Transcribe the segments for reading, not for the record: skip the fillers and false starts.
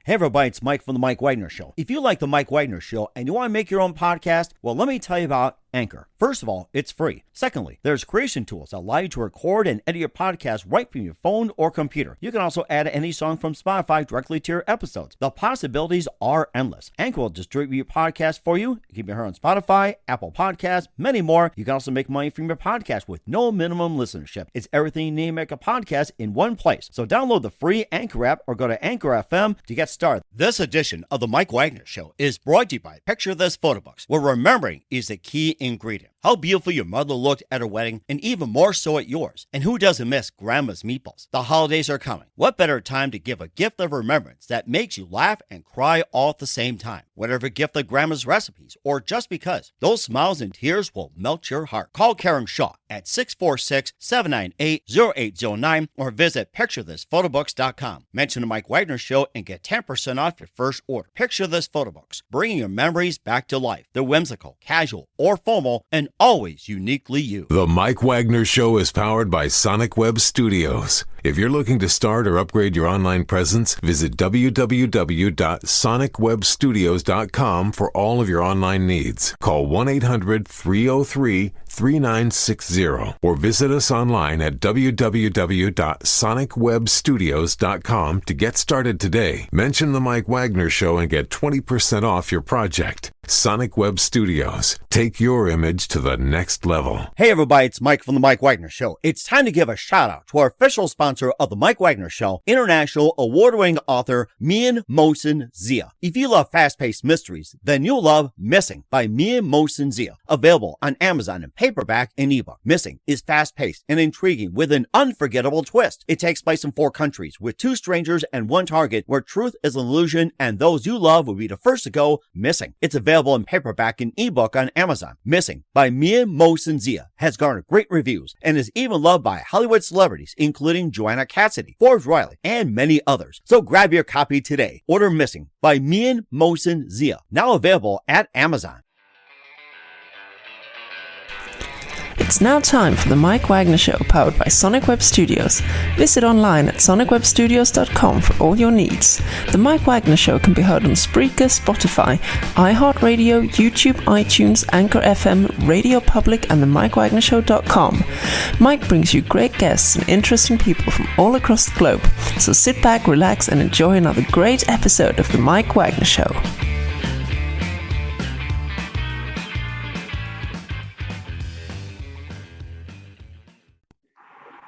Hey everybody, it's Mike from The Mike Wagner Show. If you like The Mike Wagner Show and you want to make your own podcast, well, let me tell you about Anchor. First of all, it's free. Secondly, there's creation tools that allow you to record and edit your podcast right from your phone or computer. You can also add any song from Spotify directly to your episodes. The possibilities are endless. Anchor will distribute your podcast for you. You can be heard on Spotify, Apple Podcasts, many more. You can also make money from your podcast with no minimum listenership. It's everything you need to make a podcast in one place. So download the free Anchor app or go to Anchor FM to get started. This edition of The Mike Wagner Show is brought to you by Picture This Photo Books, where remembering is the key ingredient. How beautiful your mother looked at her wedding, and even more so at yours. And who doesn't miss Grandma's meatballs? The holidays are coming. What better time to give a gift of remembrance that makes you laugh and cry all at the same time? Whatever gift of Grandma's recipes, or just because, those smiles and tears will melt your heart. Call Karen Shaw at 646-798-0809 or visit PictureThisPhotoBooks.com. Mention the Mike Wagner Show and get 10% off your first order. Picture This Photo Books, bringing your memories back to life. They're whimsical, casual, or formal, and always uniquely you. The Mike Wagner Show is powered by Sonic Web Studios. If you're looking to start or upgrade your online presence, visit www.sonicwebstudios.com for all of your online needs. Call 1-800-303-3960 or visit us online at www.sonicwebstudios.com to get started today. Mention the Mike Wagner Show and get 20% off your project. Sonic Web Studios. Take your image to the next level. Hey everybody, it's Mike from The Mike Wagner Show. It's time to give a shout out to our official sponsor of The Mike Wagner Show, international award-winning author Mian Mohsen Zia. If you love fast-paced mysteries, then you'll love Missing by Mian Mohsen Zia. Available on Amazon in paperback and ebook. Missing is fast-paced and intriguing with an unforgettable twist. It takes place in 4 countries with 2 strangers and 1 target where truth is an illusion and those you love will be the first to go missing. It's available in paperback and ebook on Amazon. Missing by Mian Mohsen Zia has garnered great reviews and is even loved by Hollywood celebrities including Joanna Cassidy, Forbes Riley, and many others. So grab your copy today. Order Missing by Mian Mohsen Zia, now available at Amazon. It's now time for the Mike Wagner Show, powered by Sonic Web Studios. Visit online at sonicwebstudios.com for all your needs. The Mike Wagner Show can be heard on Spreaker, Spotify, iHeartRadio, YouTube, iTunes, Anchor FM, Radio Public, and themikewagnershow.com. Mike brings you great guests and interesting people from all across the globe. So sit back, relax, and enjoy another great episode of the Mike Wagner Show.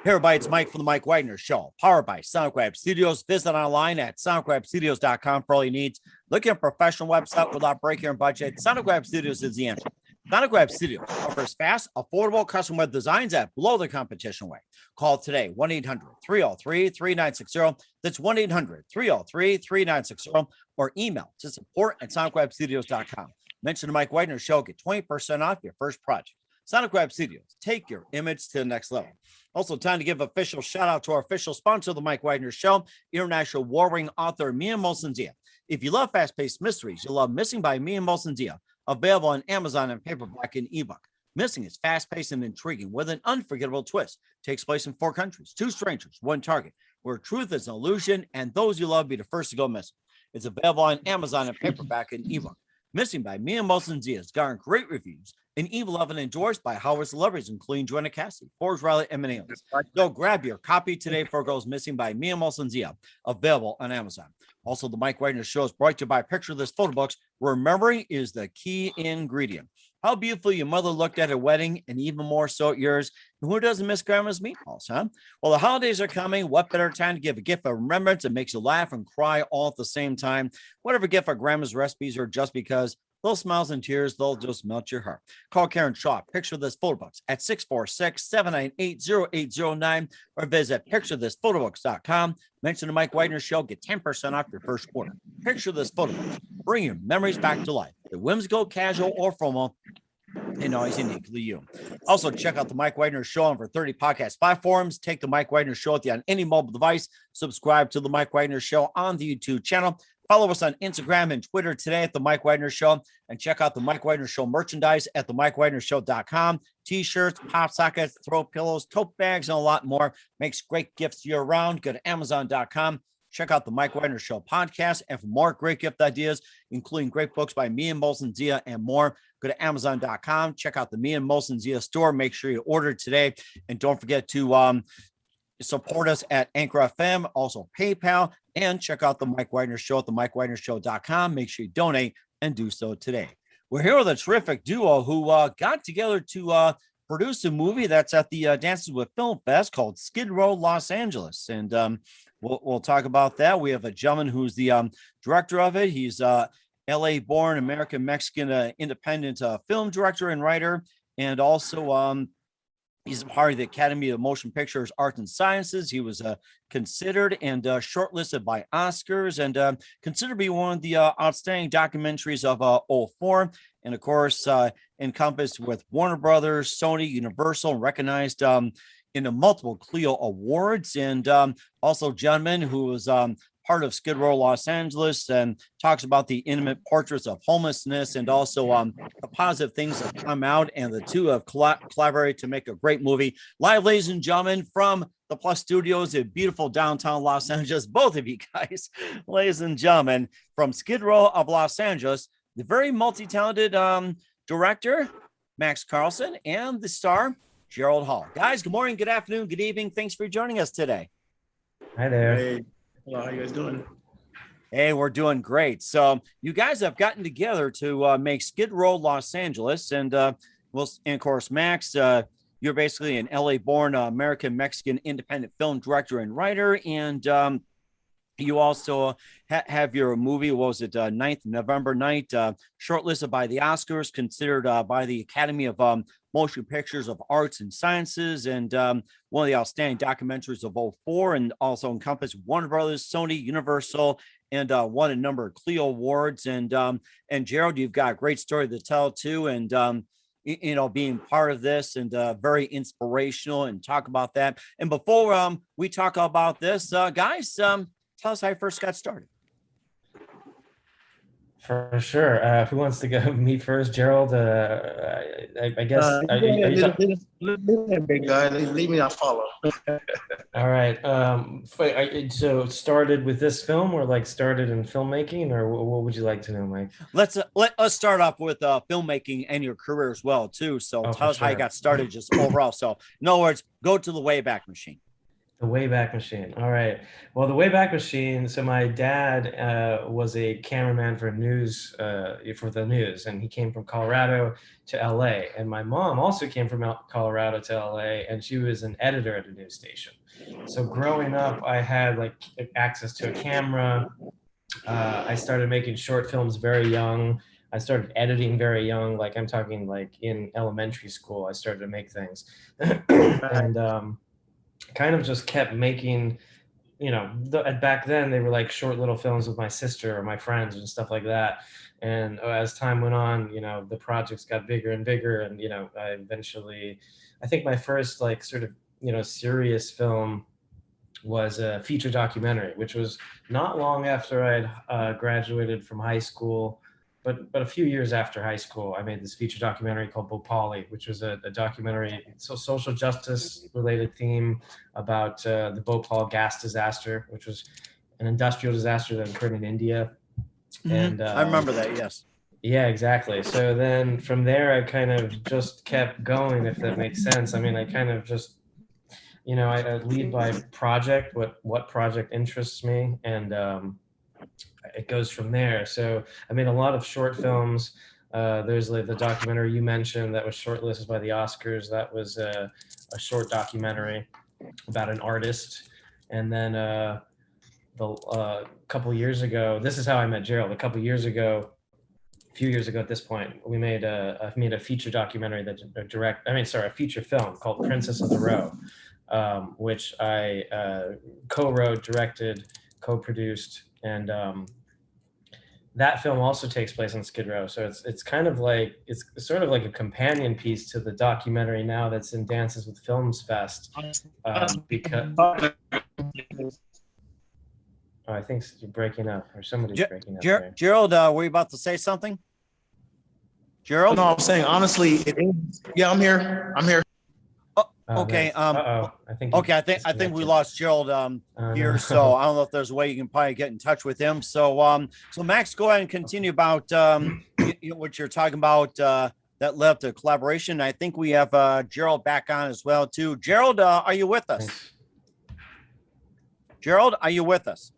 Hey everybody, it's Mike from The Mike Wagner Show, powered by Sonic Web Studios. Visit online at sonicwebstudios.com for all your needs. Look at a professional website without breaking your budget. Sonic Web Studios is the answer. Sonic Web Studios offers fast, affordable custom web designs that blow the competition away. Call today, 1-800-303-3960. That's 1-800-303-3960. Or email to support@sonicwebstudios.com. Mention the Mike Wagner Show, get 20% off your first project. Sonic Web Studios, take your image to the next level. Also, time to give official shout out to our official sponsor of the Mike Wagner Show, international warring author Mian Mohsen Zia. If you love fast-paced mysteries, you'll love Missing by Mian Mohsen Zia, available on Amazon in paperback and ebook. Missing is fast-paced and intriguing with an unforgettable twist. Takes place in 4 countries, 2 strangers, 1 target, where truth is an illusion and those you love be the first to go missing. It's available on Amazon in paperback and ebook. Missing by Mian Mohsen Zia has garnered great reviews and even loved and endorsed by Hollywood celebrities, including Joanna Cassidy, Forbes Riley, and many others. So grab your copy today for Goes Missing by Mian Mohsen Zia, available on Amazon. Also, the Mike Wagner Show is brought to you by Picture This Photo Books, where memory is the key ingredient. How beautiful your mother looked at her wedding, and even more so at yours. And who doesn't miss Grandma's meatballs, huh? Well, the holidays are coming. What better time to give a gift of remembrance that makes you laugh and cry all at the same time? Whatever gift of Grandma's recipes or just because, those smiles and tears, they'll just melt your heart. Call Karen Shaw, Picture This Photo Books at 646-798-0809 or visit PictureThisPhotoBooks.com. Mention the Mike Wagner Show, get 10% off your first order. Picture This Photo Books, bring your memories back to life. The whimsical, casual, or formal, and always uniquely you. Also, check out the Mike Wagner Show on over 30 podcast platforms. Take the Mike Wagner Show with you on any mobile device. Subscribe to the Mike Wagner Show on the YouTube channel. Follow us on Instagram and Twitter today at The Mike Wagner Show, and check out The Mike Wagner Show merchandise at themikewagnershow.com. T-shirts, pop sockets, throw pillows, tote bags, and a lot more. Makes great gifts year-round. Go to Amazon.com. check out the Mike Wagner Show podcast. And for more great gift ideas, including great books by me and Molson Zia and more, go to Amazon.com. Check out the me and Molson Zia store. Make sure you order today. And don't forget to support us at Anchor FM, also PayPal, and check out the Mike Wagner Show at themikewagnershow.com. Make sure you donate and do so today. We're here with a terrific duo who got together to produce a movie that's at the Dances with Film Fest called Skid Row, Los Angeles. And we'll talk about that. We have a gentleman who's the director of it. He's LA-born, American-Mexican independent film director and writer, and also he's a part of the Academy of Motion Pictures Arts and Sciences. He was considered and shortlisted by Oscars and considered to be one of the outstanding documentaries of 2004. And of course, encompassed with Warner Brothers, Sony, Universal, recognized in the multiple Clio Awards. And also gentleman who was part of Skid Row, Los Angeles, and talks about the intimate portraits of homelessness and also the positive things that come out. And the two have collaborated to make a great movie. Live, ladies and gentlemen, from the Plus Studios in beautiful downtown Los Angeles, both of you guys, ladies and gentlemen, from Skid Row of Los Angeles, the very multi-talented director, Max Carlson, and the star, Gerald Hall. Guys, good morning, good afternoon, good evening. Thanks for joining us today. Hi there. Hey. Hello, how you guys doing? Hey, we're doing great. So you guys have gotten together to make Skid Row, Los Angeles. And and of course, Max, you're basically an LA-born American-Mexican independent film director and writer. And you also have your movie, what was it, November 9th, shortlisted by the Oscars, considered by the Academy of Motion Pictures of Arts and Sciences, and one of the outstanding documentaries of 2004, and also encompassed Warner Brothers, Sony, Universal, and won a number of Clio Awards. And Gerald, you've got a great story to tell too, and being part of this and very inspirational, and talk about that. And before we talk about this, guys, tell us how you first got started. For sure. Who wants to go? Me first, Gerald. I guess. Big guy, leave me. I'll follow. All right. So it started with this film, or like started in filmmaking, or what would you like to know, Mike? Let's start off with filmmaking and your career as well too. So tell us how you got started, just overall. So in other words, go to the Wayback Machine. The Wayback Machine. All right. Well, the Wayback Machine. So my dad was a cameraman for the news, and he came from Colorado to LA. And my mom also came from Colorado to LA, and she was an editor at a news station. So growing up, I had like access to a camera. I started making short films very young. I started editing very young. Like I'm talking like in elementary school, I started to make things, and kind of just kept making, back then they were like short little films with my sister or my friends and stuff like that. And as time went on, the projects got bigger and bigger. And, I think my first like sort of, serious film was a feature documentary, which was not long after I'd graduated from high school. But a few years after high school, I made this feature documentary called Bhopali, which was a documentary, social justice related theme about the Bhopal gas disaster, which was an industrial disaster that occurred in India. Mm-hmm. And I remember that, yes. Yeah, exactly. So then from there, I kind of just kept going, if that makes sense. I mean, I kind of just, I lead by project, what project interests me, and it goes from there. So I made a lot of short films. There's like the documentary you mentioned that was shortlisted by the Oscars. That was a short documentary about an artist. And then a couple years ago, this is how I met Gerald. A few years ago at this point, I made a feature documentary a feature film called Princess of the Row, which I co-wrote, directed, co-produced. And that film also takes place on Skid Row. So it's kind of like, it's sort of like a companion piece to the documentary now that's in Dances with Films Fest. Because I think you're breaking up, or somebody's breaking up. Gerald, were you about to say something? Gerald? No, I'm saying honestly, it is. Yeah, I'm here. Okay. Nice. Uh-oh. I think. Okay. I think we disconnected. lost Gerald here. No. So I don't know if there's a way you can probably get in touch with him. So Max, go ahead and continue about what you're talking about that led to collaboration. I think we have Gerald back on as well too. Gerald, are you with us? Nice. Gerald, are you with us?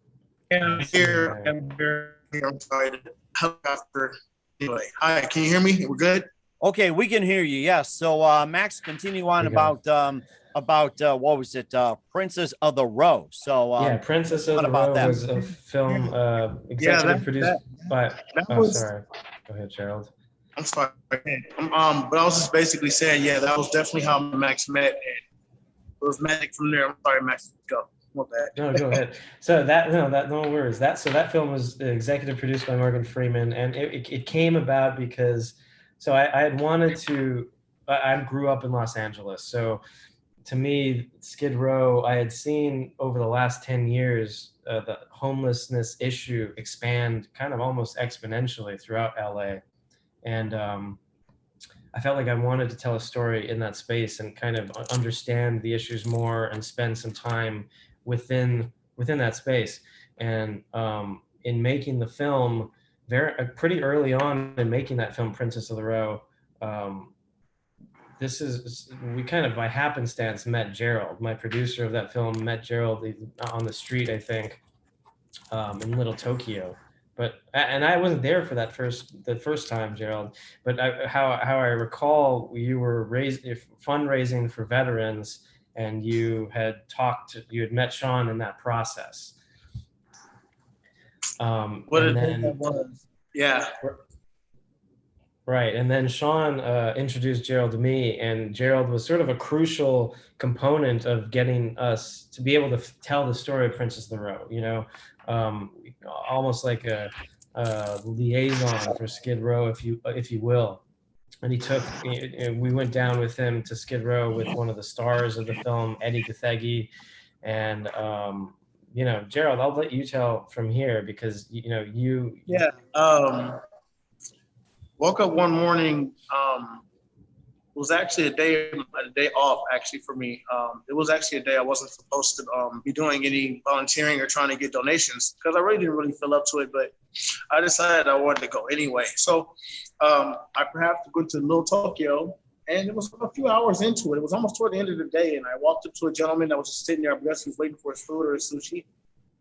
Yeah, I'm here. I'm sorry. Helicopter. Anyway, hi. Can you hear me? We're good. Okay, we can hear you. Yes. So Max, continue on There you go. about what was it? Princess of the Row. So Yeah, Princess of what the about Row that? was a film executive produced by. That Oh, was. sorry. Go ahead, Gerald. I'm sorry. But I was just basically saying, yeah, that was definitely how Max met, and it was magic from there. I'm sorry, Max. Go. What that? No, go ahead. So no worries. That film was executive produced by Morgan Freeman, and it came about because I had wanted to. I grew up in Los Angeles, so to me, Skid Row, I had seen over the last 10 years the homelessness issue expand kind of almost exponentially throughout LA, and I felt like I wanted to tell a story in that space and kind of understand the issues more and spend some time within that space. And in making the film, pretty early on in making that film, Princess of the Row, we kind of by happenstance met Gerald, my producer of that film, met Gerald on the street, I think, in Little Tokyo. And I wasn't there for the first time, Gerald. But how I recall, you were fundraising for veterans, and you had met Sean in that process. What it was? Yeah. Right, and then Sean introduced Gerald to me, and Gerald was sort of a crucial component of getting us to be able to tell the story of Princess of the Row. Almost like a liaison for Skid Row, if you will. And we went down with him to Skid Row with one of the stars of the film, Eddie Gathegi, and Gerald, I'll let you tell from here because you. Yeah. Woke up one morning. It was actually a day off actually for me. It was actually a day I wasn't supposed to be doing any volunteering or trying to get donations because I really didn't feel up to it, but I decided I wanted to go anyway. So I perhaps went to Little Tokyo, and it was a few hours into it. It was almost toward the end of the day, and I walked up to a gentleman that was just sitting there. I guess he was waiting for his food or his sushi.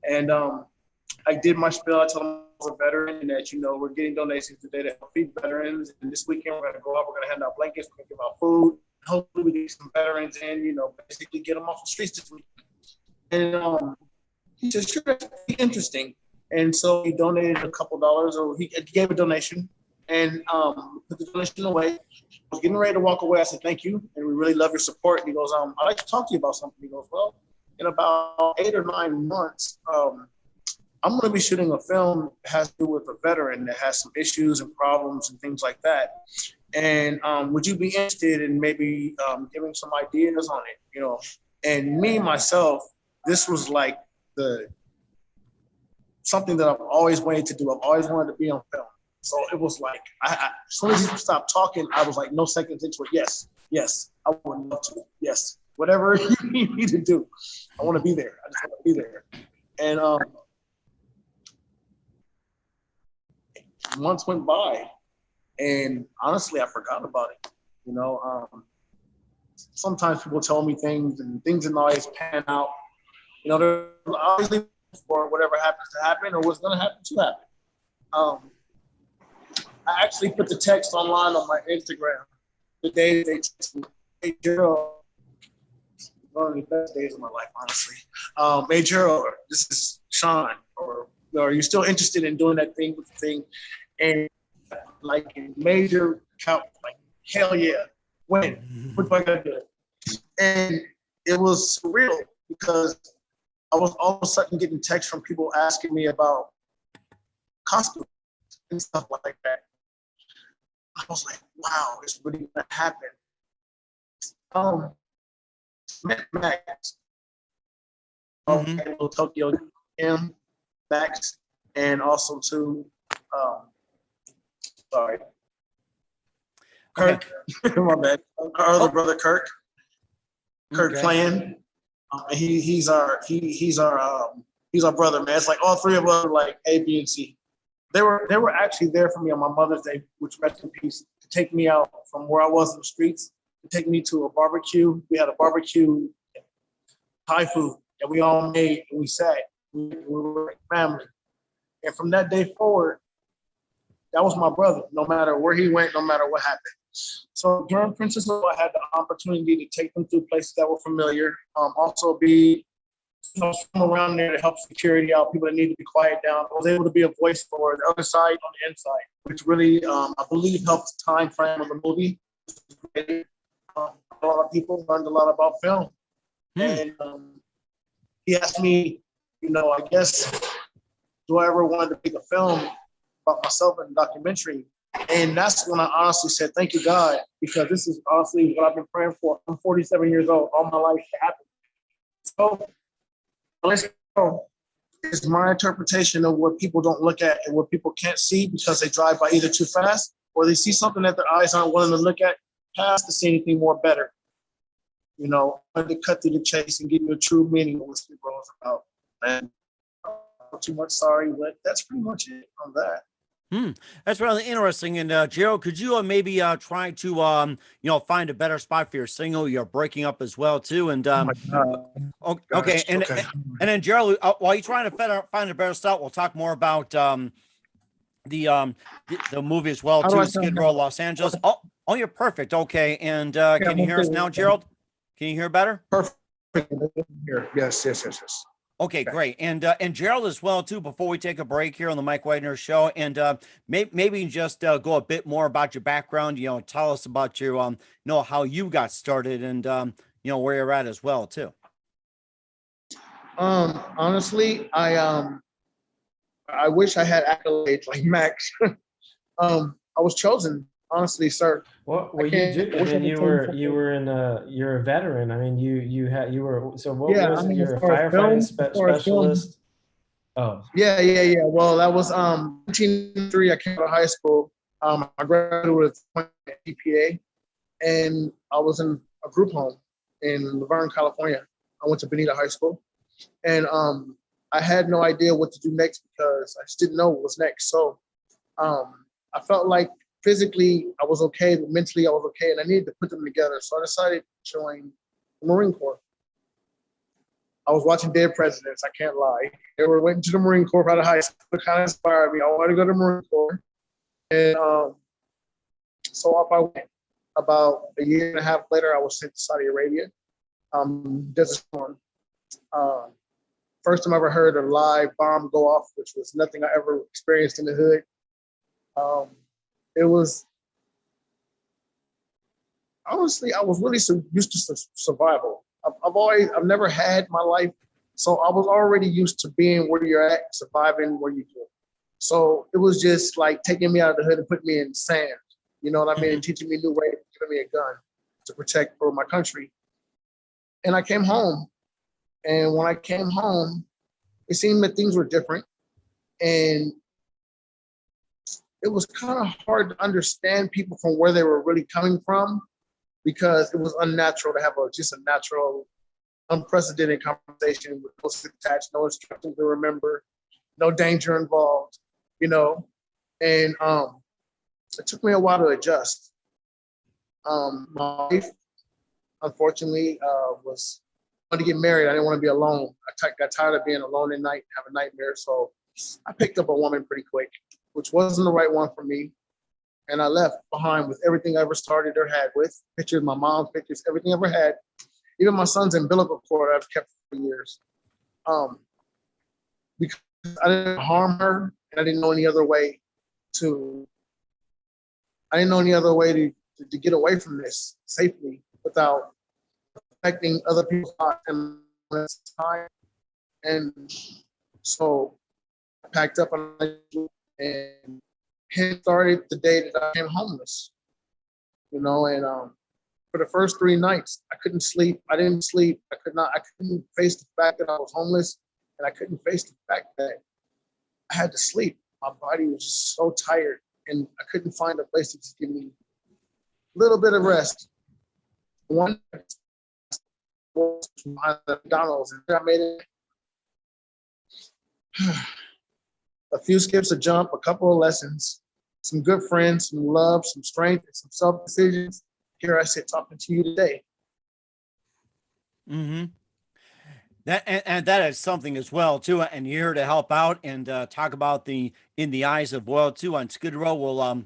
And I did my spiel. I told him I was a veteran and that, we're getting donations today to help feed veterans. And this weekend, we're going to go out. We're going to hand out blankets. We're going to give out food. Hopefully, we get some veterans in, basically get them off the streets this week. And he said, sure, that's pretty interesting. And so he donated a couple dollars, or he gave a donation and put the donation away. I was getting ready to walk away. I said, thank you. And we really love your support. And he goes, I'd like to talk to you about something. He goes, well, in about 8 or 9 months, I'm going to be shooting a film that has to do with a veteran that has some issues and problems and things like that. And would you be interested in maybe giving some ideas on it? And me, myself, this was like something that I've always wanted to do. I've always wanted to be on film. So it was like, as soon as he stopped talking, I was like, no seconds into it. Yes, I would love to. Yes, whatever you need me to do, I want to be there. I just want to be there. And months went by, and honestly, I forgot about it. Sometimes people tell me things, and things didn't always pan out. They're obviously for whatever happens to happen or what's going to happen to happen. I actually put the text online on my Instagram the day they texted me, hey, Gerald, one of the best days of my life, honestly. Hey, Gerald, this is Sean, or are you still interested in doing that thing with the thing? And like in major count, like, hell yeah, when? What do I gotta do? And it was surreal because I was all of a sudden getting texts from people asking me about costumes and stuff like that. I was like, wow, it's really gonna happen. Met Max, Tokyo, Vax, and also to Kirk. My bad. Our other brother Kirk. Kurt Okay. Clan. He's our brother, man. It's like all three of us are like A, B, and C. They were actually there for me on my Mother's Day, which rest in peace, to take me out from where I was in the streets, to take me to a barbecue. We had a barbecue, Thai food that we all made, and we sat. We were like family. And from that day forward, that was my brother, no matter where he went, no matter what happened. So during Princess, I had the opportunity to take them through places that were familiar. Also be from around there to help security out, people that need to be quiet down. I was able to be a voice for the other side on the inside, which really, I believe, helped the time frame of the movie. A lot of people learned a lot about film. And he asked me, I guess, do I ever want to make a film about myself in a documentary? And that's when I honestly said, thank you, God, because this is honestly what I've been praying for. I'm 47 years old, all my life to happen. So let's go. It's my interpretation of what people don't look at and what people can't see because they drive by either too fast or they see something that their eyes aren't willing to look at past to see anything more better. I wanted to cut through the chase and give you a true meaning of what this world is about. And not too much sorry, but that's pretty much it on that. That's really interesting. And Gerald, could you maybe try to find a better spot for your single? You're breaking up as well too. And okay, Gosh, and then Gerald, while you're trying to find a better spot, we'll talk more about the movie as well too. Skid Row, Los Angeles. Oh, you're perfect. Okay, and can you hear us now, Gerald? Can you hear better? Perfect. Yes. Okay, great. And Gerald as well too, before we take a break here on the Mike Wagner Show, and maybe just go a bit more about your background, tell us about your how you got started and where you're at as well too. Honestly, I wish I had accolades like Max. I was chosen, honestly, sir. Well, you did. I mean, you're a veteran. I mean, you were. So what was it? You're a firefighting specialist. Oh. Yeah. Well, that was 1993. I came out of high school. I graduated with a GPA, and I was in a group home in Laverne, California. I went to Benita High School, and I had no idea what to do next because I just didn't know what was next. So I felt like physically I was okay, but mentally I was okay, and I needed to put them together. So I decided to join the Marine Corps. I was watching Dead Presidents, I can't lie. They were waiting to the Marine Corps out of high school. It kind of inspired me. I wanted to go to the Marine Corps. And so off I went. About a year and a half later, I was sent to Saudi Arabia. Desert Storm. First time I ever heard a live bomb go off, which was nothing I ever experienced in the hood. It was, honestly, I was really used to survival. I've never had my life, so I was already used to being where you're at, surviving where you do. So it was just like taking me out of the hood and putting me in sand, you know what I mean? And teaching me new ways, giving me a gun to protect for my country. And I came home, and when I came home, it seemed that things were different, and it was kind of hard to understand people from where they were really coming from because it was unnatural to have just a natural, unprecedented conversation with no strings attached, no instructions to remember, no danger involved, And it took me a while to adjust. My wife, unfortunately, was going to get married. I didn't want to be alone. I got tired of being alone at night and have a nightmare. So I picked up a woman pretty quick, which wasn't the right one for me. And I left behind with everything I ever started or had with, pictures, my mom's pictures, everything I ever had, even my son's umbilical cord I've kept for years. Because I didn't harm her and I didn't know any other way to get away from this safely without affecting other people's lives time. And so I packed up and started the day that I became homeless, and for the first 3 nights, I couldn't sleep. I didn't sleep. I couldn't face the fact that I was homeless, and I couldn't face the fact that I had to sleep. My body was just so tired, and I couldn't find a place to just give me a little bit of rest. One behind the McDonald's, and I made it. A few skips, a jump, a couple of lessons, some good friends, some love, some strength, and some self-decisions. Here I sit talking to you today. Mm-hmm. And that is something as well too. And you're here to help out and talk about the In the Eyes of Oil too on Skid Row. We'll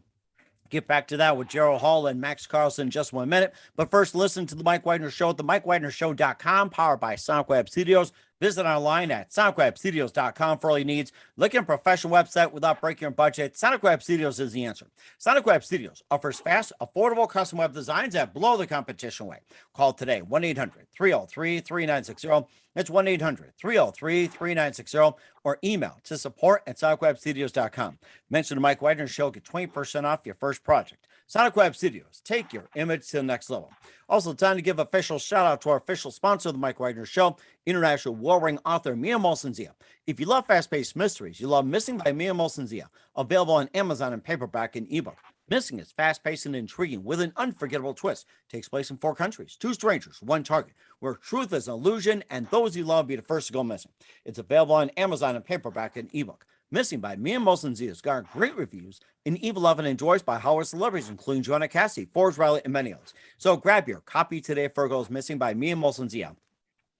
get back to that with Gerald Hall and Max Carlson in just 1 minute. But first, listen to the Mike Wagner Show at the MikeWagnerShow.com, powered by Sonic Web Studios. Visit online at SonicWebStudios.com for all your needs. Looking for a professional website without breaking your budget? Sonic Web Studios is the answer. Sonic Web Studios offers fast, affordable custom web designs that blow the competition away. Call today, 1-800-303-3960. That's 1-800-303-3960, or email to support@SonicWebStudios.com. Mention the Mike Wagner Show, get 20% off your first project. Sonic Web Studios, take your image to the next level. Also, time to give official shout out to our official sponsor of the Mike Wagner Show, international warring author Mia Molson-Zia. If you love fast-paced mysteries, you love Missing by Mia Molson-Zia, available on Amazon in paperback and ebook. Missing is fast-paced and intriguing with an unforgettable twist. Takes place in 4 countries, 2 strangers, 1 target, where truth is an illusion and those you love be the first to go missing. It's available on Amazon in paperback and ebook. Missing by Mia Molson-Zia has garnered great reviews and even loved and enjoyed by Hollywood celebrities, including Joanna Cassidy, Forbes Riley, and many others. So grab your copy today for Goes Missing by Mia Molson-Zia,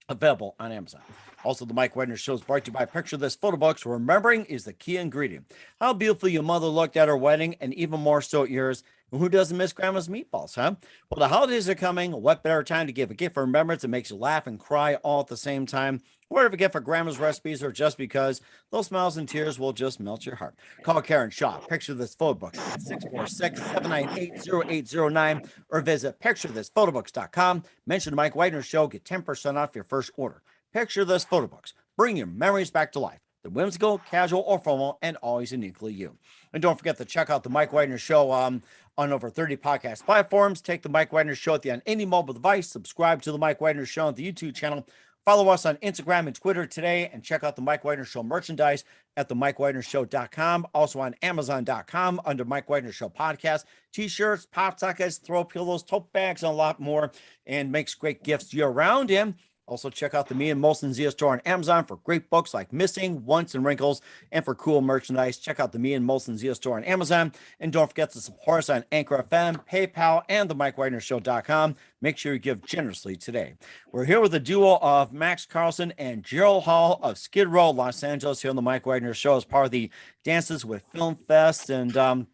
available on Amazon. Also, the Mike Wagner Show is brought to you by Picture This Photo Books. Remembering is the key ingredient. How beautiful your mother looked at her wedding, and even more so at yours. And who doesn't miss Grandma's meatballs, huh? Well, the holidays are coming. What better time to give a gift for remembrance that makes you laugh and cry all at the same time? Or if a gift for Grandma's recipes, or just because those smiles and tears will just melt your heart. Call Karen Shaw. Picture This Photo Books at 646-798-0809, or visit picturethisphotobooks.com. Mention the Mike Wagner Show. Get 10% off your first order. Picture This Photo Books. Bring your memories back to life. The whimsical, casual, or formal, and always uniquely you. And don't forget to check out the Mike Wagner Show on over 30 podcast platforms. Take the Mike Wagner Show on any mobile device. Subscribe to the Mike Wagner Show on the YouTube channel. Follow us on Instagram and Twitter today, and check out the Mike Wagner Show merchandise at the MikeWagnerShow.com. Also on Amazon.com under Mike Wagner Show podcast. T-shirts, pop sockets, throw pillows, tote bags, and a lot more, and makes great gifts year round. And also check out the Me and Molson-Zia store on Amazon for great books like Missing, Once, and Wrinkles, and for cool merchandise. Check out the Me and Molson-Zia store on Amazon. And don't forget to support us on Anchor FM, PayPal, and the MikeWagnerShow.com. Make sure you give generously today. We're here with the duo of Max Carlson and Gerald Hall of Skid Row, Los Angeles, here on the Mike Wagner Show as part of the Dances with Film Fest. And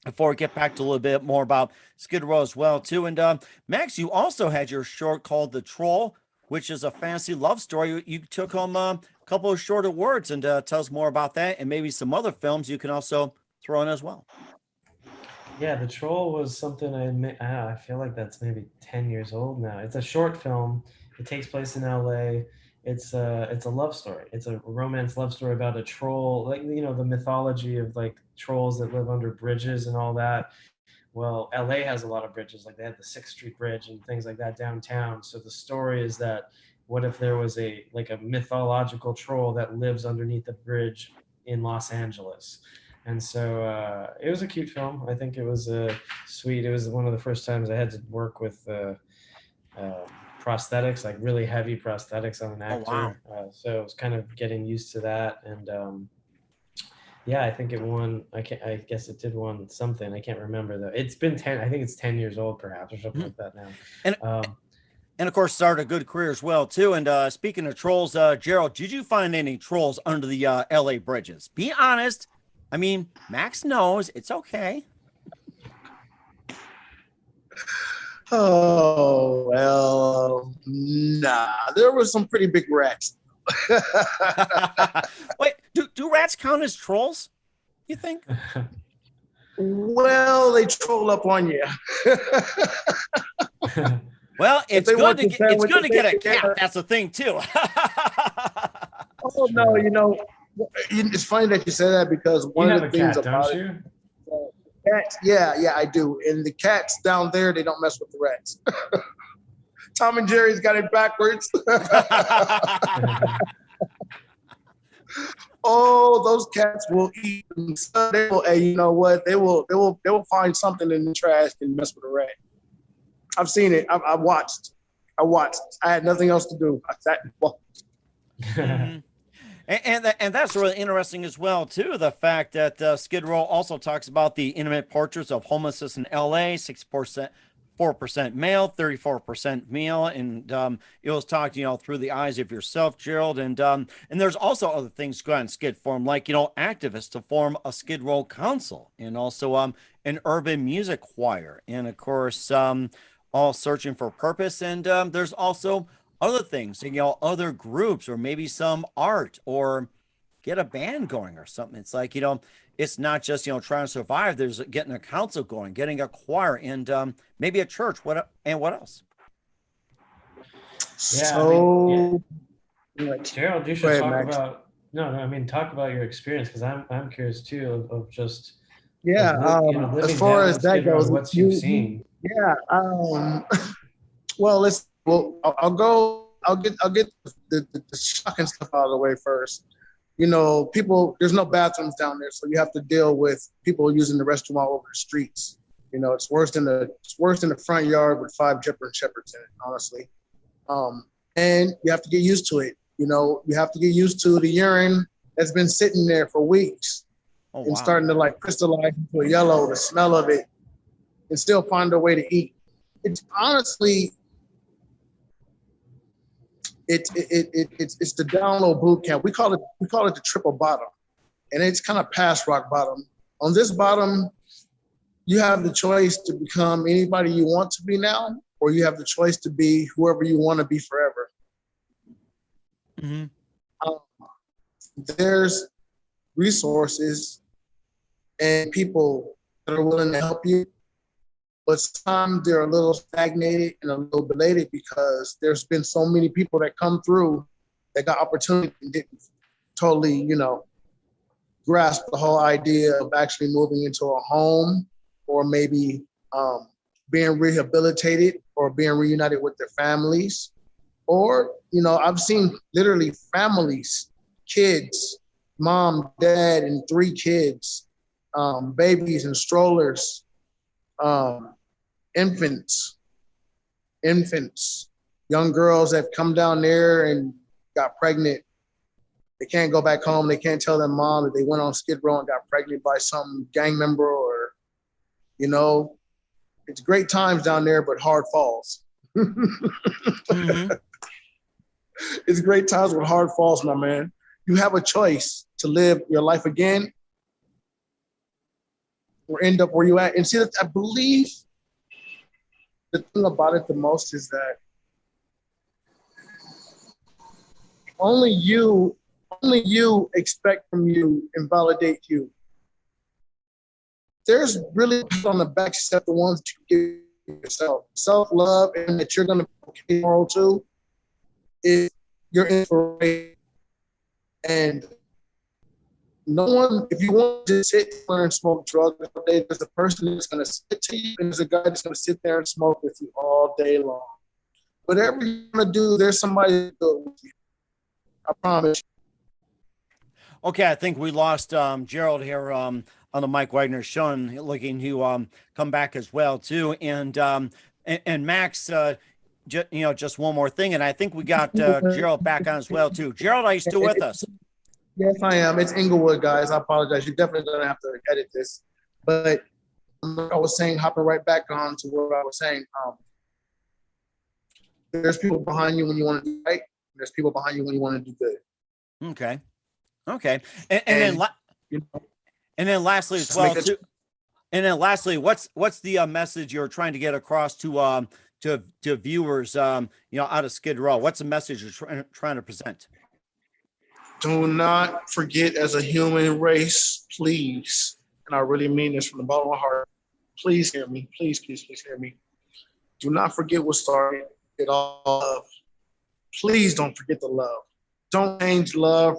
before we get back to a little bit more about Skid Row as well, too. And Max, you also had your short called The Troll, which is a fantasy love story. You took home a couple of shorter words, and tell us more about that, and maybe some other films you can also throw in as well. Yeah, The Troll was something I feel like that's maybe 10 years old now. It's a short film. It takes place in LA. It's a love story. It's a romance love story about a troll, like, you know, the mythology of like trolls that live under bridges and all that. Well, LA has a lot of bridges, like they had the 6th Street Bridge and things like that downtown. So the story is that what if there was a mythological troll that lives underneath the bridge in Los Angeles? And so it was a cute film. I think it was sweet. It was one of the first times I had to work with prosthetics, like really heavy prosthetics on an actor. Oh, wow. So it was kind of getting used to that. And yeah, I think it won. I guess it did won something. I can't remember though. It's been 10. I think it's 10 years old, perhaps, or something like that now. And of course, started a good career as well too. And speaking of trolls, Gerald, did you find any trolls under the LA bridges? Be honest. I mean, Max knows. It's okay. Oh, well, nah. There were some pretty big rats. Wait, do rats count as trolls, you think? Well, they troll up on you. Well, it's good to get a cat. That's the thing too. Oh no, you know, it's funny that you say that, because one of the things cat, about don't you? Cats, yeah, I do. And the cats down there, they don't mess with the rats. Tom and Jerry's got it backwards. Oh, those cats will eat them. They will, hey, you know what? They will find something in the trash and mess with a rat. I've seen it. I've watched. I watched. I had nothing else to do. I sat and watched. Mhm. And that's really interesting as well too. The fact that Skid Row also talks about the intimate portraits of homelessness in L.A. 4% male, 34% male, and it was talked, through the eyes of yourself, Gerald, and there's also other things going on in Skid form, like activists to form a Skid Row council, and also an urban music choir, and of course all searching for purpose, and there's also other things, other groups, or maybe some art, or get a band going or something. It's like, it's not just, trying to survive. There's getting a council going, getting a choir, and maybe a church. What else? Yeah, So, Gerald, you should talk about. No, I mean, talk about your experience, because I'm curious too of just yeah. As far as that goes, what you've seen. Yeah. Well, I'll get the shocking stuff out of the way first. People, there's no bathrooms down there, so you have to deal with people using the restroom all over the streets. It's worse than the front yard with 5 German shepherds in it, honestly. And you have to get used to it. You have to get used to the urine that's been sitting there for weeks and starting to like crystallize into a yellow, the smell of it, and still find a way to eat. It's honestly, it's the down low boot camp. We call it the triple bottom, and it's kind of past rock bottom. On this bottom, you have the choice to become anybody you want to be now, or you have the choice to be whoever you want to be forever. Mm-hmm. There's resources and people that are willing to help you, but sometimes they're a little stagnated and a little belated because there's been so many people that come through that got opportunity and didn't totally, grasp the whole idea of actually moving into a home, or maybe being rehabilitated or being reunited with their families. Or, I've seen literally families, kids, mom, dad, and 3 kids, babies and strollers, infants, young girls that come down there and got pregnant. They can't go back home. They can't tell their mom that they went on Skid Row and got pregnant by some gang member, or, it's great times down there, but hard falls. Mm-hmm. It's great times with hard falls, my man. You have a choice to live your life again or end up where you at. And see, I believe the thing about it the most is that only you expect from you and validate you. There's really people on the back except the ones that you give yourself. Self-love, and that you're going to be okay tomorrow too, is your inspiration. And no one, if you want to sit there and smoke drugs all day, there's a person that's going to sit to you, and there's a guy that's going to sit there and smoke with you all day long. Whatever you're going to do, there's somebody to do it with you. I promise you. Okay, I think we lost Gerald here on the Mike Wagner show, and looking to come back as well too. And Max, just one more thing, and I think we got Gerald back on as well too. Gerald, are you still with us? Yes, I am. It's Inglewood, guys. I apologize. You're definitely going to have to edit this. But I was saying, hopping right back on to what I was saying, there's people behind you when you want to do right. There's people behind you when you want to do good. Okay. And then lastly as well too. And then lastly, what's the message you're trying to get across to viewers, out of Skid Row? What's the message you're trying to present? Do not forget, as a human race, please, and I really mean this from the bottom of my heart, please hear me. Please hear me. Do not forget what started it all. Please don't forget the love. Don't change love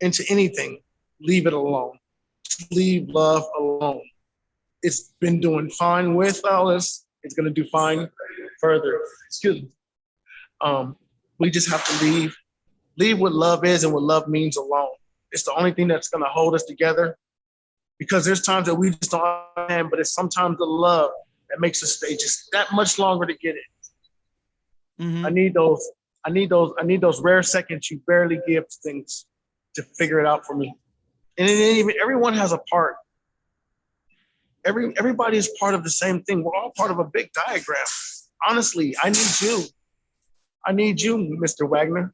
into anything. Leave it alone. Leave love alone. It's been doing fine with Alice. It's going to do fine further. Excuse me. We just have to leave what love is and what love means alone. It's the only thing that's going to hold us together, because there's times that we just don't understand, but it's sometimes the love that makes us stay just that much longer to get it. I need those. I need those rare seconds you barely give things to figure it out for me. And then even everyone has a part. Everybody is part of the same thing. We're all part of a big diagram. Honestly, I need you. I need you, Mr. Wagner.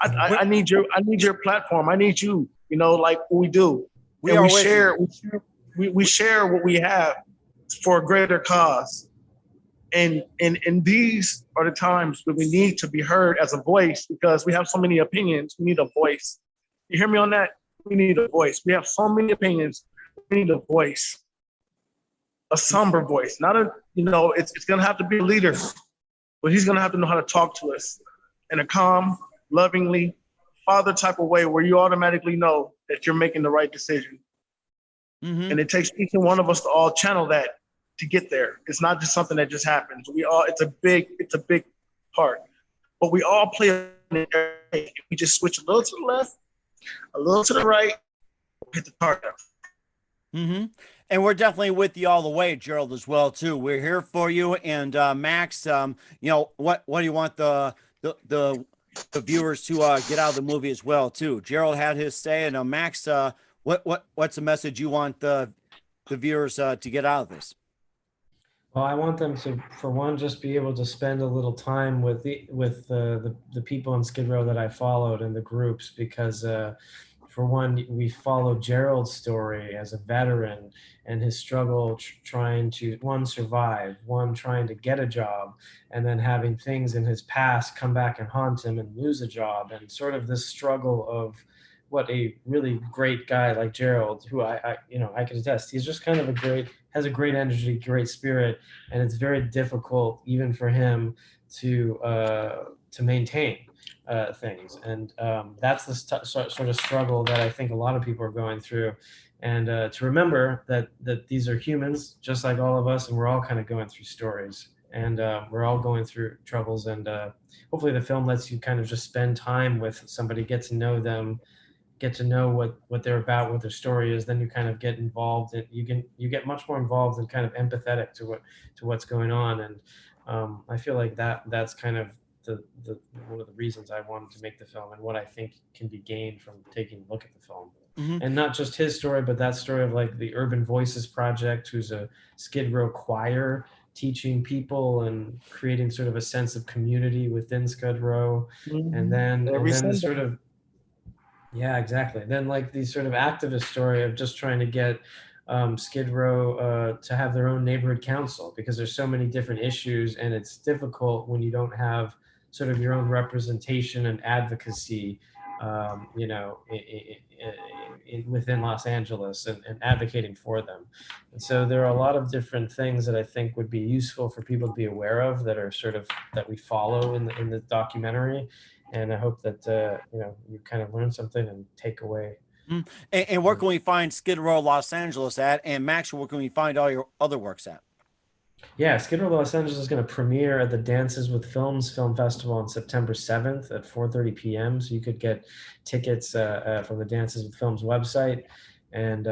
I need your platform. I need you. You know, like we do. We share what we have for a greater cause. And these are the times when we need to be heard as a voice, because we have so many opinions. We need a voice. You hear me on that? We need a voice. We have so many opinions. We need a voice, a somber voice. Not a, it's going to have to be a leader, but he's going to have to know how to talk to us in a calm, lovingly, father type of way where you automatically know that you're making the right decision. Mm-hmm. And it takes each and one of us to all channel that to get there. It's not just something that just happens. It's a big part, but we all play it. We just switch a little to the left, a little to the right, hit the target. Mm-hmm. And we're definitely with you all the way, Gerald, as well too. We're here for you. And Max, what do you want the viewers to get out of the movie as well too? Gerald had his say, and Max, what's the message you want the viewers to get out of this? Well, I want them to, for one, just be able to spend a little time with the people in Skid Row that I followed and the groups, because for one, we followed Gerald's story as a veteran and his struggle trying to, one, survive, one, trying to get a job, and then having things in his past come back and haunt him and lose a job, and sort of this struggle of what a really great guy like Gerald, who I can attest, he's just kind of has a great energy, great spirit, and it's very difficult even for him to maintain things. And that's the sort of struggle that I think a lot of people are going through. And to remember that these are humans just like all of us, and we're all kind of going through stories, and we're all going through troubles. And hopefully the film lets you kind of just spend time with somebody, get to know them, get to know what they're about, what their story is. Then you kind of get involved, and you get much more involved and kind of empathetic to what's going on. And I feel like that's kind of the one of the reasons I wanted to make the film, and what I think can be gained from taking a look at the film. Mm-hmm. And not just his story, but that story of like the Urban Voices Project, who's a Skid Row choir teaching people and creating sort of a sense of community within Skid Row. Mm-hmm. And then the sort of, yeah, exactly. Then like the sort of activist story of just trying to get Skid Row to have their own neighborhood council, because there's so many different issues, and it's difficult when you don't have sort of your own representation and advocacy, within Los Angeles and advocating for them. And so there are a lot of different things that I think would be useful for people to be aware of, that are sort of that we follow in the documentary. And I hope that you kind of learn something and take away. And where can we find Skid Row Los Angeles at? And Max, where can we find all your other works at? Yeah, Skid Row Los Angeles is going to premiere at the Dances with Films Film Festival on September 7th at 4:30 p.m. So you could get tickets from the Dances with Films website. And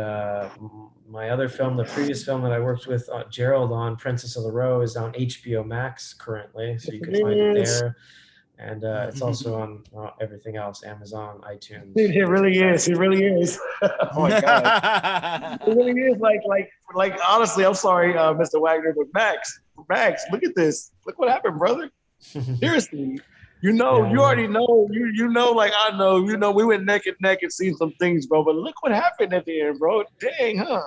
my other film, the previous film that I worked with Gerald on, Princess of the Row, is on HBO Max currently. So you can find it there. And it's also on everything else, Amazon, iTunes. It really is. It really is. Oh my God. It really is. Like honestly, I'm sorry, Mr. Wagner, but Max, look at this. Look what happened, brother. Seriously. You already know, like I know, we went neck and neck and seen some things, bro. But look what happened at the end, bro. Dang, huh?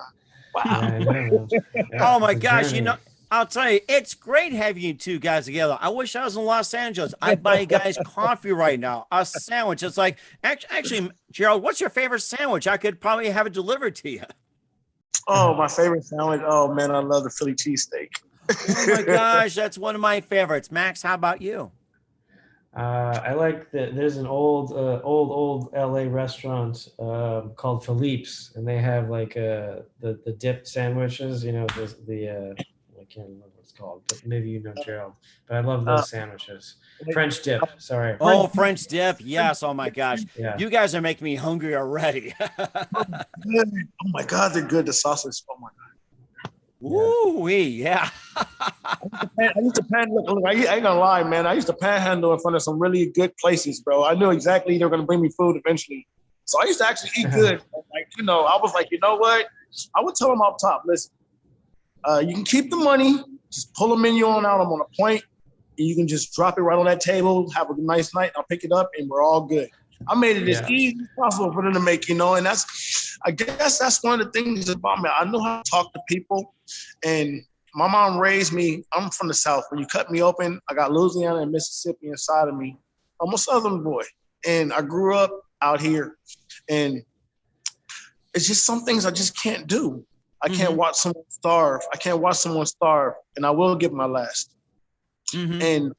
Wow. Yeah, oh my gosh, journey. I'll tell you, it's great having you two guys together. I wish I was in Los Angeles. I'd buy you guys coffee right now, a sandwich. It's like, actually, Gerald, what's your favorite sandwich? I could probably have it delivered to you. Oh, my favorite sandwich. Oh, man, I love the Philly cheesesteak. Oh, my gosh, that's one of my favorites. Max, how about you? I like there's an old LA restaurant called Philippe's, and they have like the dip sandwiches, I can't remember what it's called, but maybe you know Gerald. But I love those sandwiches. French dip, sorry. Oh, French dip, yes. Oh my gosh, yeah. You guys are making me hungry already. Oh my God, they're good. The sausage. Oh my God. Ooh, yeah. I used to panhandle. I ain't gonna lie, man. I used to panhandle in front of some really good places, bro. I knew exactly they were gonna bring me food eventually. So I used to actually eat good. Like, I was like, you know what? I would tell them off top, listen, you can keep the money, just pull the menu on out. I'm on a point, and you can just drop it right on that table, have a nice night, I'll pick it up, and we're all good. I made it as easy as possible for them to make, and I guess that's one of the things about me. I know how to talk to people, and my mom raised me. I'm from the South. When you cut me open, I got Louisiana and Mississippi inside of me. I'm a Southern boy, and I grew up out here, and it's just some things I just can't do. I can't watch someone starve. And I will give my last. And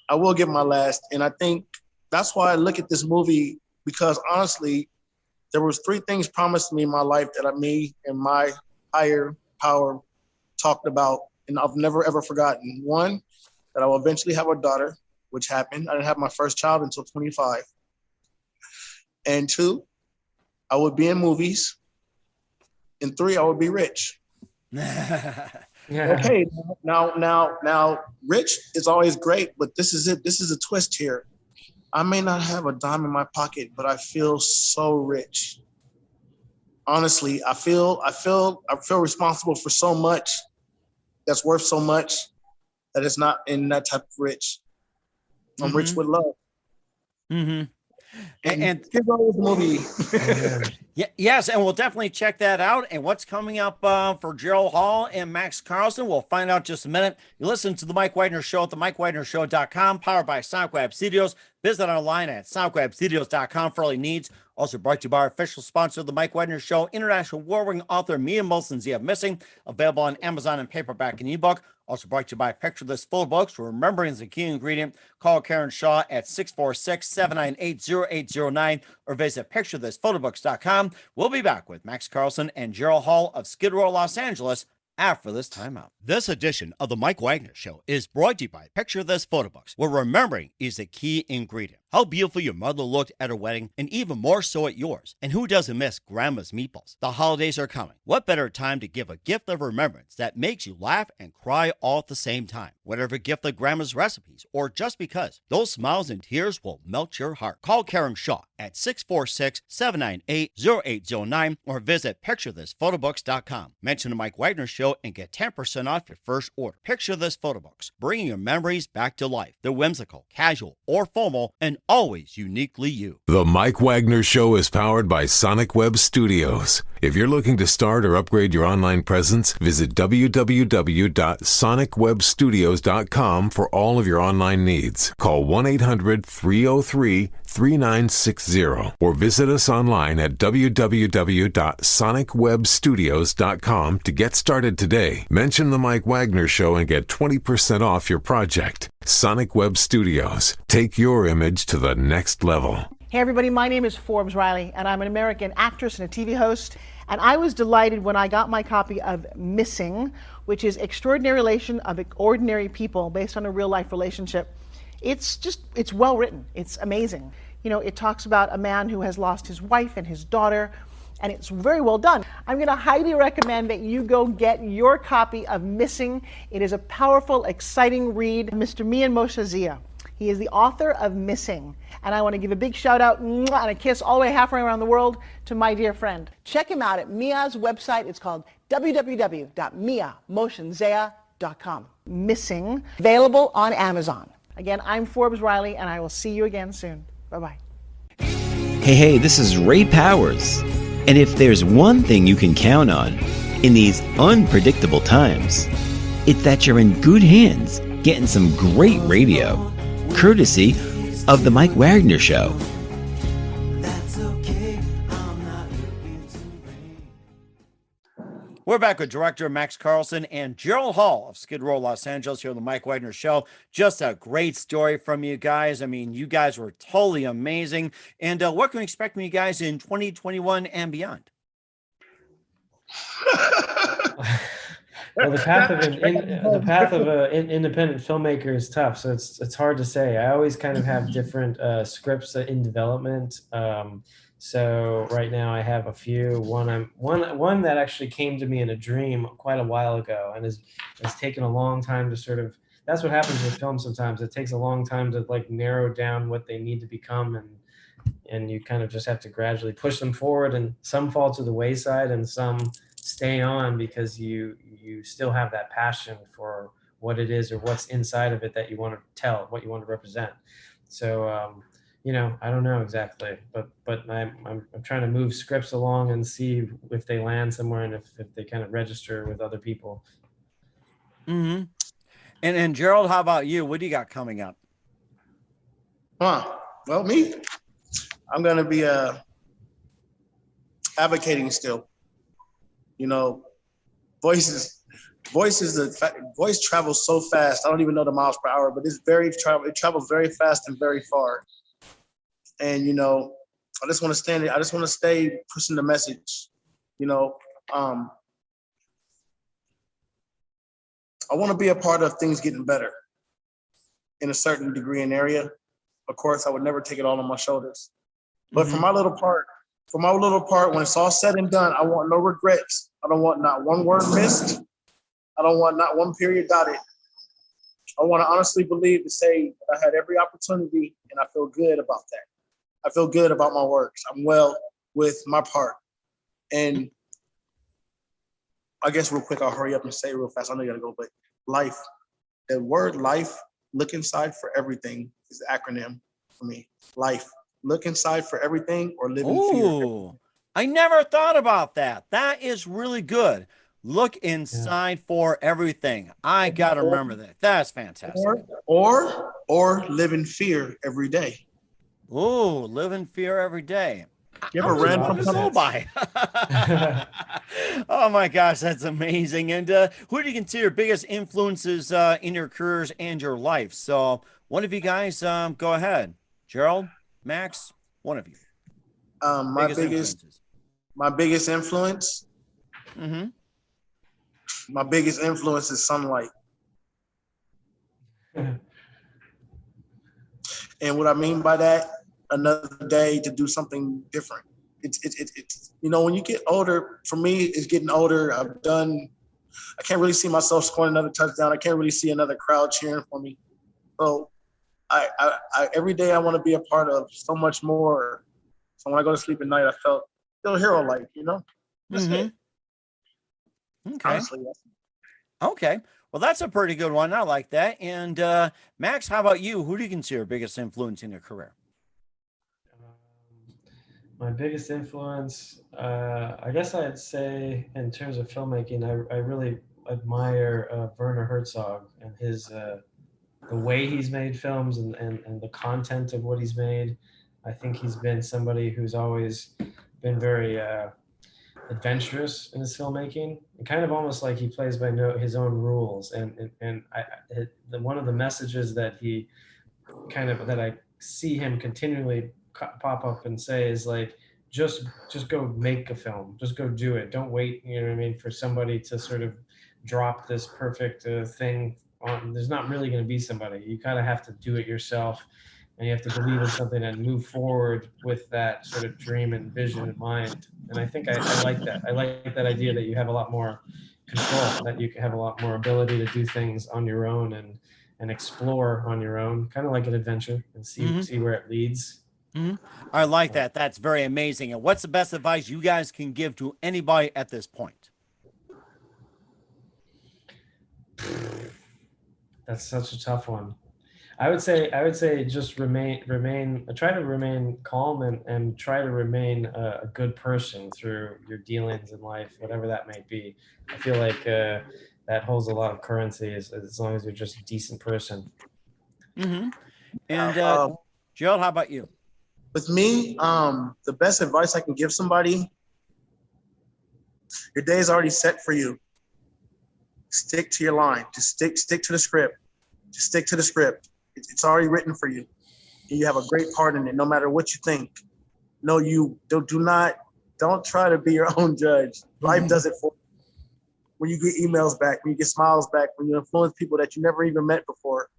I will give my last. And I think that's why I look at this movie, because honestly, there was 3 things promised to me in my life that me and my higher power talked about, and I've never, ever forgotten. 1, that I will eventually have a daughter, which happened. I didn't have my first child until 25. And 2, I would be in movies. And 3, I would be rich. Okay, now, rich is always great, but this is it. This is a twist here. I may not have a dime in my pocket, but I feel so rich. Honestly, I feel responsible for so much that's worth so much that it's not in that type of rich. I'm rich with love. And movie. Yes, and we'll definitely check that out. And what's coming up for Gerald Hall and Max Carlson, we'll find out in just a minute. You listen to the Mike Wagner Show at the MikeWagnerShow.com, powered by Sonic Web Studios. Visit online at SonicWebStudios.com for all your needs. Also brought to you by our official sponsor, the Mike Wagner Show, international award-winning author Mia Molson's You Have Missing, available on Amazon and paperback and ebook. Also brought to you by Picture This Full Books, where remembering is a key ingredient. Call Karen Shaw at 646-798-0809 or visit picturethisphotoBooks.com. We'll be back with Max Carlson and Gerald Hall of Skid Row, Los Angeles after this timeout. This edition of the Mike Wagner Show is brought to you by Picture This Photo Books, where remembering is the key ingredient. How beautiful your mother looked at her wedding, and even more so at yours. And who doesn't miss Grandma's meatballs? The holidays are coming. What better time to give a gift of remembrance that makes you laugh and cry all at the same time? Whatever gift of Grandma's recipes, or just because, those smiles and tears will melt your heart. Call Karen Shaw at 646-798-0809 or visit picturethisphotoBooks.com. Mention the Mike Wagner Show and get 10% off your first order. Picture This Photo Books, bringing your memories back to life. They're whimsical, casual, or formal, and always uniquely you. The Mike Wagner Show is powered by Sonic Web Studios. If you're looking to start or upgrade your online presence, visit www.sonicwebstudios.com for all of your online needs. Call 1-800-303-3960 or visit us online at www.sonicwebstudios.com to get started today. Mention the Mike Wagner Show and get 20% off your project. Sonic Web Studios. Take your image to the next level. Hey everybody, my name is Forbes Riley, and I'm an American actress and a TV host. And I was delighted when I got my copy of Missing, which is Extraordinary Relation of Ordinary People based on a real life relationship. It's well written. It's amazing. You know, it talks about a man who has lost his wife and his daughter, and it's very well done. I'm going to highly recommend that you go get your copy of Missing. It is a powerful, exciting read. Mr. Mian Moshe Zia. He is the author of Missing. And I want to give a big shout out and a kiss all the way halfway around the world to my dear friend. Check him out at Mia's website. It's called www.miamoshenzea.com. Missing, available on Amazon. Again, I'm Forbes Riley, and I will see you again soon. Bye-bye. Hey, this is Ray Powers. And if there's one thing you can count on in these unpredictable times, it's that you're in good hands getting some great radio, courtesy of The Mike Wagner Show. We're back with director Max Carlson and Gerald Hall of Skid Row, Los Angeles here on the Mike Wagner Show. Just a great story from you guys. I mean, you guys were totally amazing. And what can we expect from you guys in 2021 and beyond? Well, the path of an independent filmmaker is tough, so it's hard to say. I always kind of have different scripts in development. So right now I have a few. One that actually came to me in a dream quite a while ago, and has taken a long time to sort of. That's what happens with film sometimes. It takes a long time to like narrow down what they need to become, and you kind of just have to gradually push them forward. And some fall to the wayside, and some stay on because you still have that passion for what it is or what's inside of it that you want to tell, what you want to represent. So. I don't know exactly, but I'm trying to move scripts along and see if they land somewhere and if they kind of register with other people. Mm-hmm. And Gerald, how about you? What do you got coming up? Well, me, I'm gonna be advocating still. Voice travels so fast. I don't even know the miles per hour, but it travels very fast and very far. And I just want to stay pushing the message. I want to be a part of things getting better in a certain degree and area. Of course, I would never take it all on my shoulders. But for my little part, when it's all said and done, I want no regrets. I don't want not one word missed. I don't want not one period dotted. I want to honestly believe to say that I had every opportunity, and I feel good about that. I feel good about my works. I'm well with my part. And I guess real quick, I'll hurry up and say it real fast. I know you gotta go, but life, the word life, look inside for everything is the acronym for me. Life, look inside for everything or live in fear. I never thought about that. That is really good. Look inside for everything. I got to remember that. That's fantastic. Or live in fear every day. Oh, live in fear every day. You ever ran from go by? Oh my gosh, that's amazing. And who do you consider your biggest influences in your careers and your life? So one of you guys, go ahead. Gerald, Max, one of you. My biggest influence. Mm-hmm. My biggest influence is sunlight. And what I mean by that, another day to do something different. It's when you get older, for me, it's getting older. I can't really see myself scoring another touchdown. I can't really see another crowd cheering for me. So I every day I want to be a part of so much more. So when I go to sleep at night, I feel hero-like, That's it. Okay. Honestly, Okay. Well, that's a pretty good one. I like that. And Max, how about you? Who do you consider your biggest influence in your career? My biggest influence, I guess I'd say in terms of filmmaking, I really admire Werner Herzog and his the way he's made films and the content of what he's made. I think he's been somebody who's always been very adventurous in his filmmaking, and kind of almost like he plays by his own rules. And one of the messages that I see him continually pop up and say is like, just go make a film, just go do it. Don't wait, for somebody to sort of drop this perfect thing on. There's not really going to be somebody. You kind of have to do it yourself, and you have to believe in something and move forward with that sort of dream and vision in mind. And I think I like that. I like that idea that you have a lot more control, that you can have a lot more ability to do things on your own and explore on your own, kind of like an adventure, and see where it leads. Mm-hmm. I like that. That's very amazing. And what's the best advice you guys can give to anybody at this point? That's such a tough one. I would say just try to remain calm and try to remain a good person through your dealings in life, whatever that may be. I feel like that holds a lot of currency as long as you're just a decent person. Mm-hmm. And Gerald, how about you? With me, the best advice I can give somebody, your day is already set for you. Stick to your line. Just stick to the script. Just stick to the script. It's already written for you. You have a great part in it, no matter what you think. No, you don't try to be your own judge. Life does it for you. When you get emails back, when you get smiles back, when you influence people that you never even met before,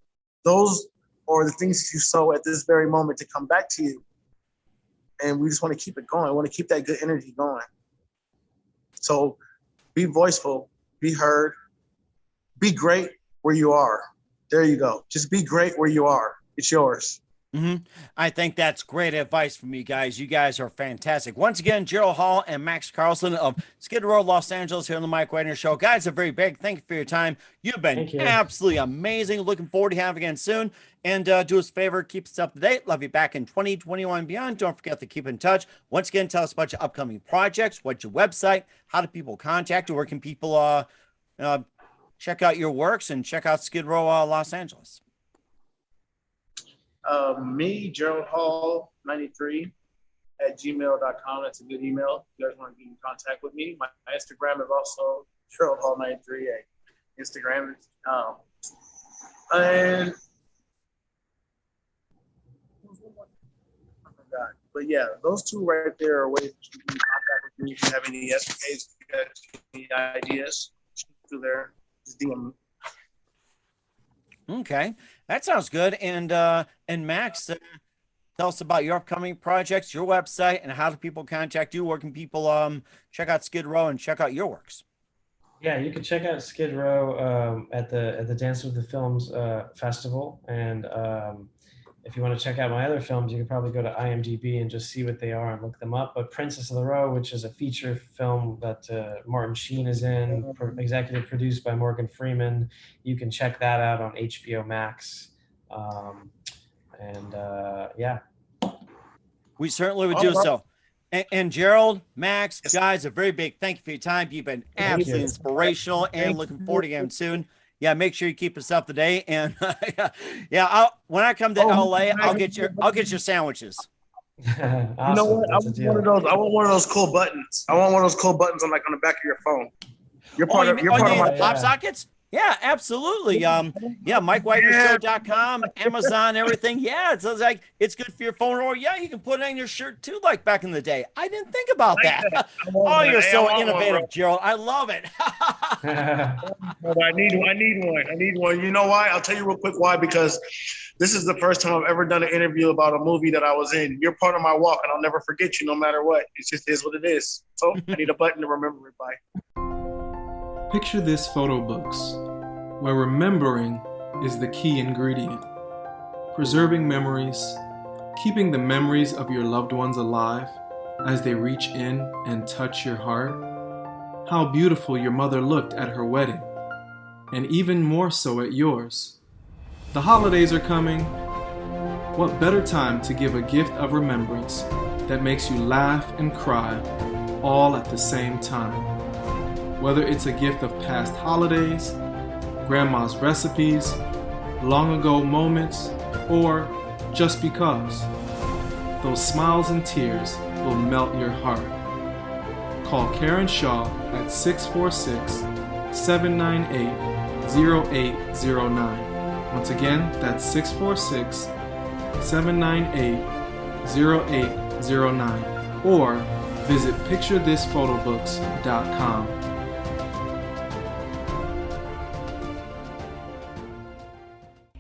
those are the things that you sow at this very moment to come back to you. and we just want to keep it going. We want to keep that good energy going. So be voiceful, be heard, be great where you are. There you go. Just be great where you are. It's yours. I think that's great advice from you guys. You guys are fantastic. Once again, Gerald Hall and Max Carlson of Skid Row, Los Angeles, here on the Mike Wagner Show. Guys, a very big thank you for your time. You've been absolutely amazing. Looking forward to having you again soon. And do us a favor, keep us up to date. Love you back in 2021 and beyond. Don't forget to keep in touch. Once again, tell us about your upcoming projects. What's your website? How do people contact you? Where can people check out your works and check out Skid Row, Los Angeles? Me, Gerald Hall 93 at gmail.com. That's a good email. If you guys want to get in contact with me. My Instagram is also Gerald Hall 93 at Instagram. And I forgot. But yeah, those two right there are ways that you can contact with me. If you have any escapades, if you have any ideas, through there, just DM me. Okay, that sounds good. And Max, tell us about your upcoming projects, your website, and how do people contact you? Where can people check out Skid Row and check out your works? Yeah, you can check out Skid Row at the Dance with the Films festival, and if you want to check out my other films, you can probably go to IMDb and just see what they are and look them up. But Princess of the Row, which is a feature film that Martin Sheen is in, executive produced by Morgan Freeman, you can check that out on HBO Max. Yeah. We certainly would do so. And Gerald, Max, guys, a very big thank you for your time. You've been absolutely inspirational, and looking forward to getting soon. Yeah, make sure you keep us up to date. And when I come to LA, I'll get your sandwiches. Awesome. You know what? I want one of those cool buttons. I want one of those cool buttons on the back of your phone. You're part of my pop sockets. Yeah, absolutely. MikeWagnerShow.com, Amazon, everything. Yeah, it's like it's good for your phone, or you can put it on your shirt too, like back in the day. I didn't think about that. Oh, you're so innovative, Gerald. I love it. I need one. You know why? I'll tell you real quick why. Because this is the first time I've ever done an interview about a movie that I was in. You're part of my walk, and I'll never forget you, no matter what. It just is what it is. So I need a button to remember it by. Picture this photo books, where remembering is the key ingredient. Preserving memories, keeping the memories of your loved ones alive as they reach in and touch your heart. How beautiful your mother looked at her wedding, and even more so at yours. The holidays are coming. What better time to give a gift of remembrance that makes you laugh and cry all at the same time? Whether it's a gift of past holidays, grandma's recipes, long ago moments, or just because, those smiles and tears will melt your heart. Call Karen Shaw at 646-798-0809. Once again, that's 646-798-0809. Or visit picturethisphotoBooks.com.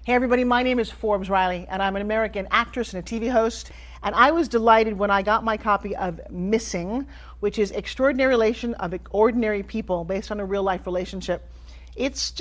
Hey everybody, my name is Forbes Riley, and I'm an American actress and a TV host. And I was delighted when I got my copy of Missing, which is Extraordinary Relation of Ordinary People based on a real life relationship. It's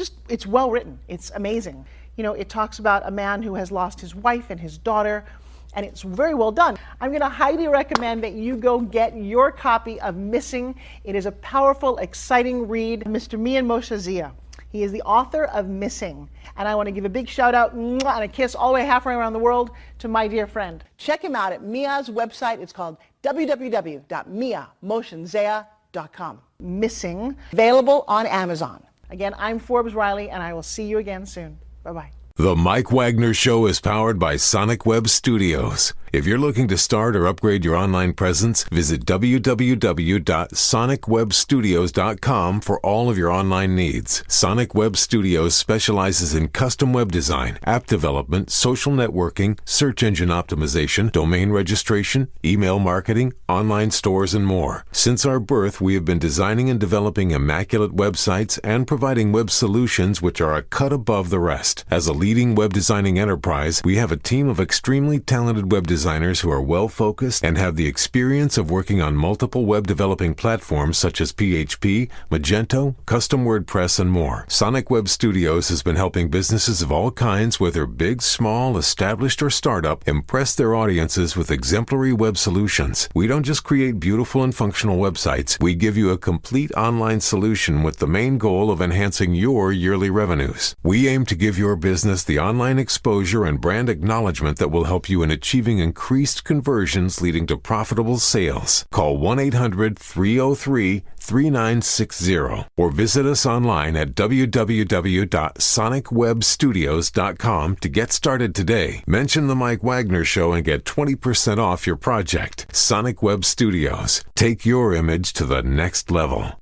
well written. It's amazing. You know, it talks about a man who has lost his wife and his daughter, and it's very well done. I'm going to highly recommend that you go get your copy of Missing. It is a powerful, exciting read. Mr. Mian Moshe Zia. He is the author of Missing. And I want to give a big shout out and a kiss all the way halfway around the world to my dear friend. Check him out at Mia's website. It's called www.miamotionzea.com. Missing, available on Amazon. Again, I'm Forbes Riley, and I will see you again soon. Bye-bye. The Mike Wagner Show is powered by Sonic Web Studios. If you're looking to start or upgrade your online presence, visit www.sonicwebstudios.com for all of your online needs. Sonic Web Studios specializes in custom web design, app development, social networking, search engine optimization, domain registration, email marketing, online stores, and more. Since our birth, we have been designing and developing immaculate websites and providing web solutions which are a cut above the rest. As a leading web designing enterprise, we have a team of extremely talented web designers designers who are well-focused and have the experience of working on multiple web developing platforms such as PHP, Magento, Custom WordPress, and more. Sonic Web Studios has been helping businesses of all kinds, whether big, small, established, or startup, impress their audiences with exemplary web solutions. We don't just create beautiful and functional websites. We give you a complete online solution with the main goal of enhancing your yearly revenues. We aim to give your business the online exposure and brand acknowledgement that will help you in achieving increased conversions leading to profitable sales. Call 1-800-303-3960 or visit us online at www.sonicwebstudios.com to get started today. Mention The Mike Wagner Show and get 20% off your project. Sonic Web Studios. Take your image to the next level.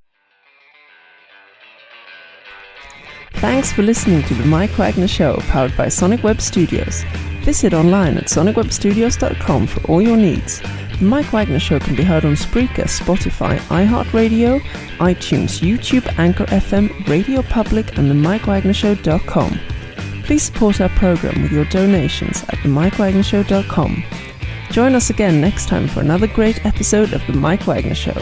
Thanks for listening to The Mike Wagner Show, powered by Sonic Web Studios. Visit online at sonicwebstudios.com for all your needs. The Mike Wagner Show can be heard on Spreaker, Spotify, iHeartRadio, iTunes, YouTube, Anchor FM, Radio Public, and themikewagnershow.com. Please support our program with your donations at themikewagnershow.com. Join us again next time for another great episode of The Mike Wagner Show.